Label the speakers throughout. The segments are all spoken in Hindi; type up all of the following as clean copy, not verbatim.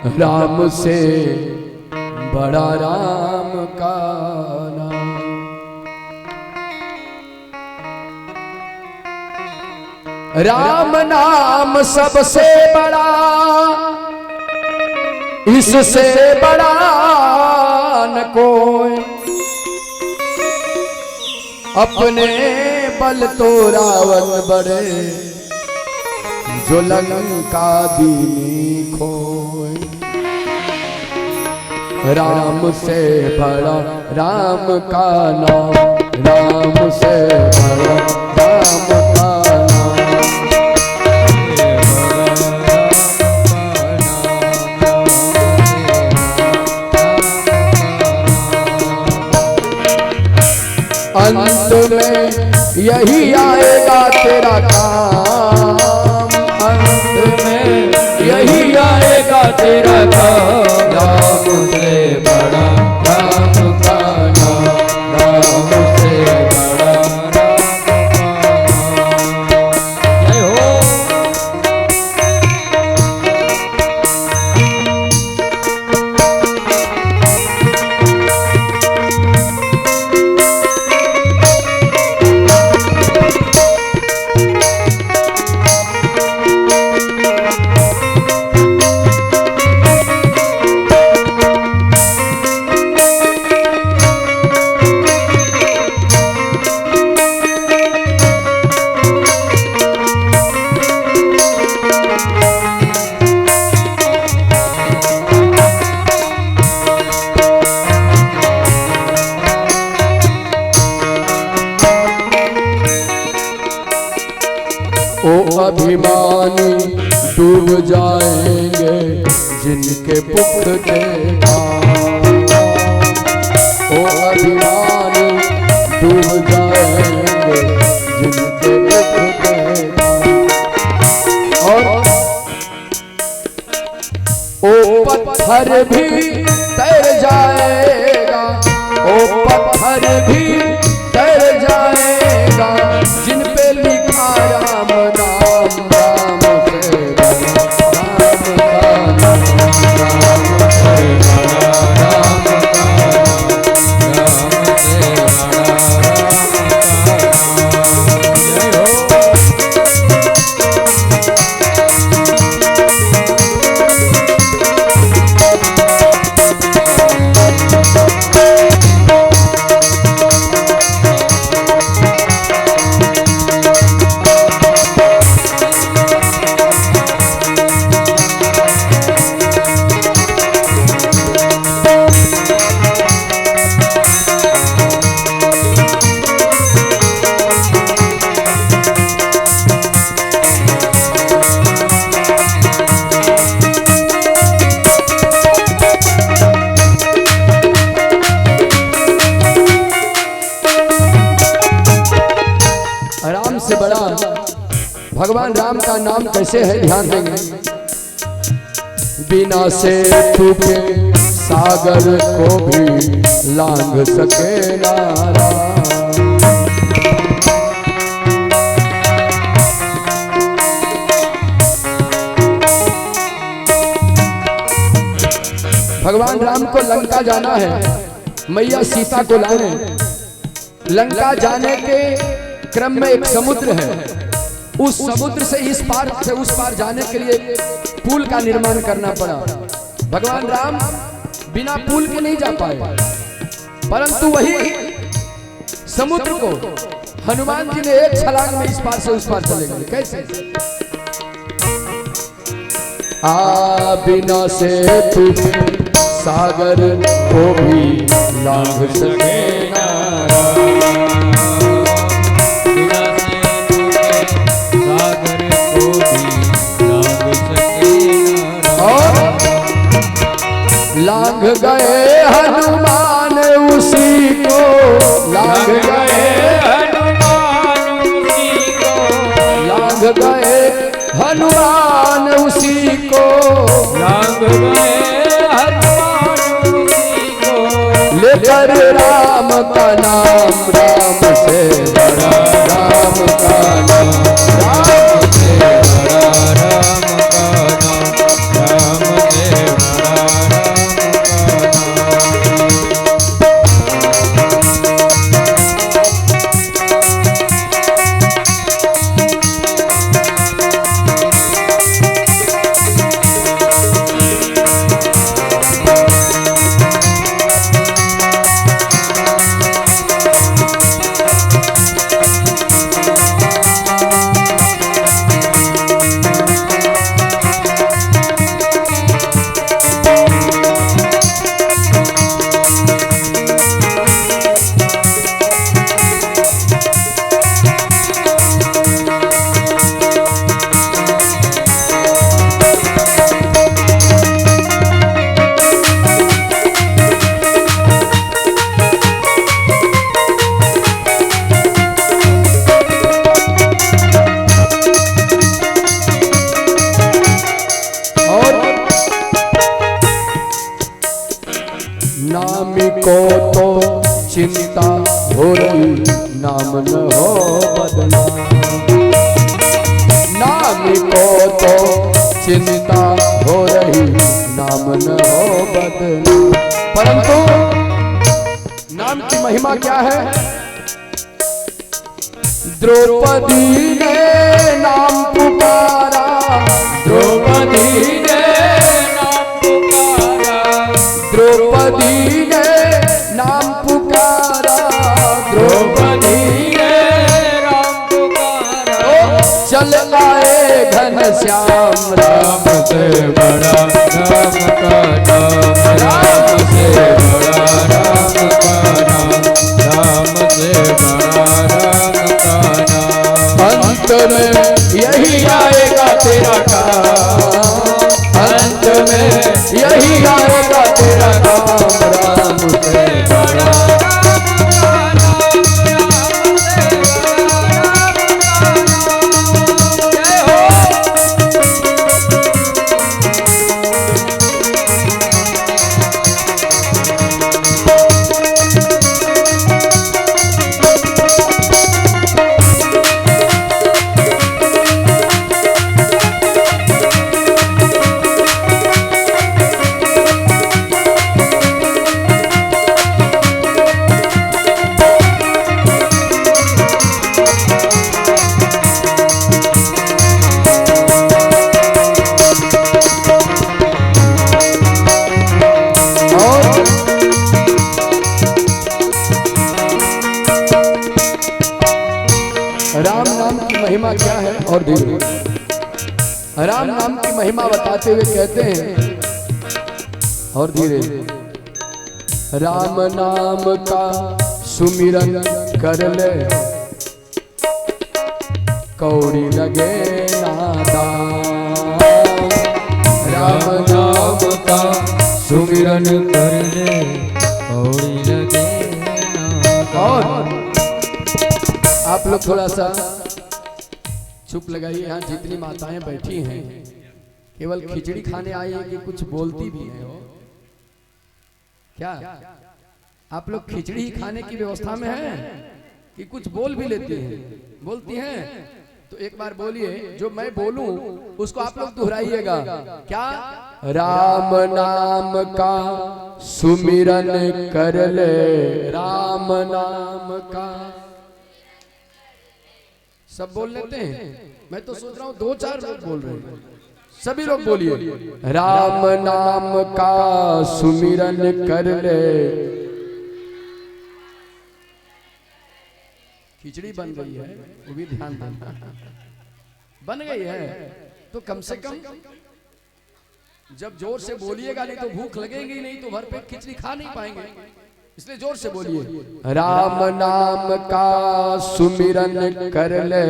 Speaker 1: राम से बड़ा राम का नाम। राम नाम सबसे बड़ा, इससे बड़ा न कोई। अपने बल तो रावण बड़े, जो लंका दीनी खोए। राम से बड़ा राम का नाम, राम से बड़ा राम का नाम। अंत में यही आएगा तेरा काम, अंत में यही आएगा तेरा काम। राम से बड़ा राम का नाम, राम से बड़ा राम का नाम। जय हो। अभिमानी डूब जाएंगे जिनके पुख्ते काम। ओ अभिमानी डूब जाएंगे जिनके पुख्ते काम। और ओ पत्थर भी तैर जाएगा, ओ पत्थर भी तैर जाएगा जिन पे लिखा राम नाम। से बड़ा भगवान राम का नाम कैसे है, ध्यान देंगे। बिना से टूटे सागर को भी लांघ सके नारा। भगवान राम को लंका जाना है, मैया सीता को लाने। लंका जाने के क्रम में एक समुद्र है, उस समुद्र से इस पार से उस पार जाने के लिए पुल का निर्माण करना पड़ा। भगवान राम बिना पुल के नहीं जा पाए, परंतु वही समुद्र को हनुमान जी ने एक छलांग में इस पार से उस पार चले गए। कैसे? आ बिना से टूटे सागर को भी लांघ सके नारा। लांघ गए हनुमान उसी को, लांघ गए हनुमान उसी को, लांघ गए हनुमान उसी को, लांघ गए हनुमान उसी को। लेकर राम का नाम, राम से बड़ा राम का नाम, राम से बड़ा राम का नाम, राम से बड़ा को तो चिंता हो रही, नाम न हो बदनाम। नाम को तो चिंता हो रही, नाम न हो बदनाम। परंतु नाम की महिमा क्या है? द्रौपदी ने नाम पुकारा, द्रौपदी ने नाम पुकारा, द्रौपदी ने नाम पुकारा, द्रौपदी ने नाम पुकारा। चल आए घनश्याम, राम से बड़ा राम का नाम, राम से बड़ा राम का नाम, राम से बड़ा राम का नाम। अंत में यही आएगा तेरा काम, अंत में यही आएगा तेरा काम, राम से बड़ा राम नाम की महिमा क्या है? और धीरे राम नाम की महिमा बताते हुए कहते हैं और धीरे, राम नाम का सुमिरन कर ले, कौड़ी लगे नादान। राम नाम का सुमिरन कर ले, कौड़ी लगे नादान। और आप लोग थोड़ा सा चुप लगाइए। यहाँ जितनी माताएं बैठी हैं केवल खिचड़ी खाने आई हैं कि कुछ बोलती भी हैं? हो क्या आप लोग खिचड़ी ही खाने की व्यवस्था में हैं कि कुछ बोल भी लेती हैं? बोलती हैं तो एक बार बोलिए, जो मैं बोलूं उसको आप लोग दोहराइएगा। क्या? राम नाम का सुमिरन कर ले, राम नाम का। सब बोल लेते हैं? मैं तो सोच रहा हूं 2-4 लोग बोल रहे हैं। सभी लोग बोलिए, राम नाम का सुमिरन कर ले। खिचड़ी बन गई है, वो भी ध्यान देना। बन गई है तो कम से कम जब जोर से बोलिएगा, नहीं तो भूख लगेगी, नहीं तो भर पेट खिचड़ी खा नहीं पाएंगे, इसलिए जोर से बोलिए, राम नाम का सुमिरन कर ले।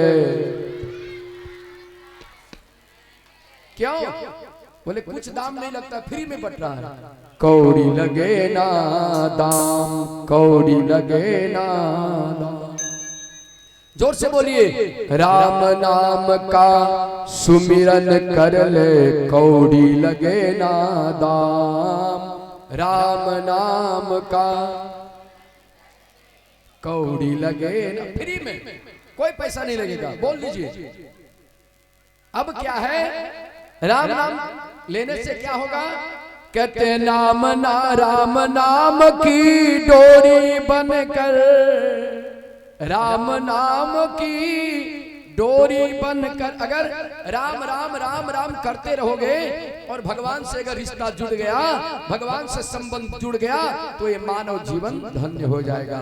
Speaker 1: क्यों? बोले कुछ दाम नहीं लगता, फ्री में बट रहा है। कौड़ी लगे ना दाम, कौड़ी लगे ना दाम। जोर से बोलिए, राम नाम का सुमिरन कर ले, कौड़ी लगे ना दाम। राम नाम का कौड़ी लगे ना, फ्री में, कोई पैसा नहीं लगेगा। बोल लीजिए। अब क्या है? राम नाम लेने से क्या होगा? कहते नाम ना राम नाम की डोरी बनकर, राम नाम की डोरी बनकर। अगर राम राम राम राम करते रहोगे और भगवान से अगर रिश्ता जुड़ गया, भगवान से संबंध जुड़ गया, तो ये मानव जीवन धन्य हो जाएगा।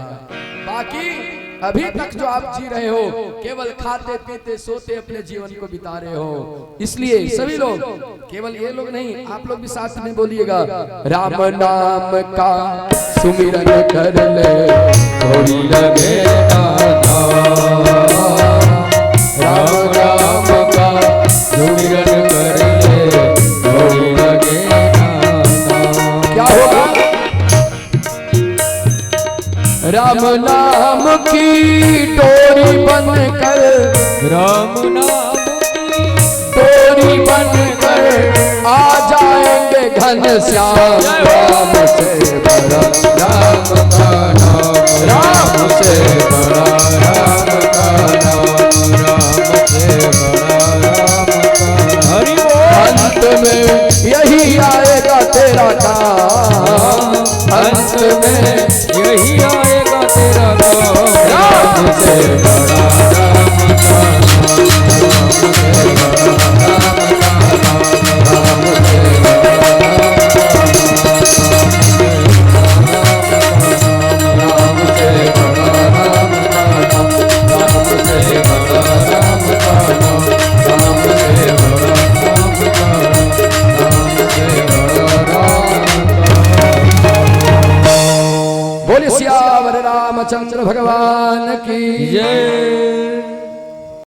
Speaker 1: बाकी अभी तक जो आप जी रहे हो, केवल खाते पीते सोते अपने जीवन को बिता रहे हो। इसलिए सभी लोग, केवल ये लोग नहीं, आप लोग भी साथ में बोलिएगा, राम नाम का सुमिरन कर ले, कौड़ी लगे ना राम नाम का सुमिरन कर ले, कौड़ी लगे ना। क्या होगा? राम नाम की डोरी बनकर, राम नाम की डोरी बनकर आ जाएंगे घनश्याम, राम से बड़ा राम बन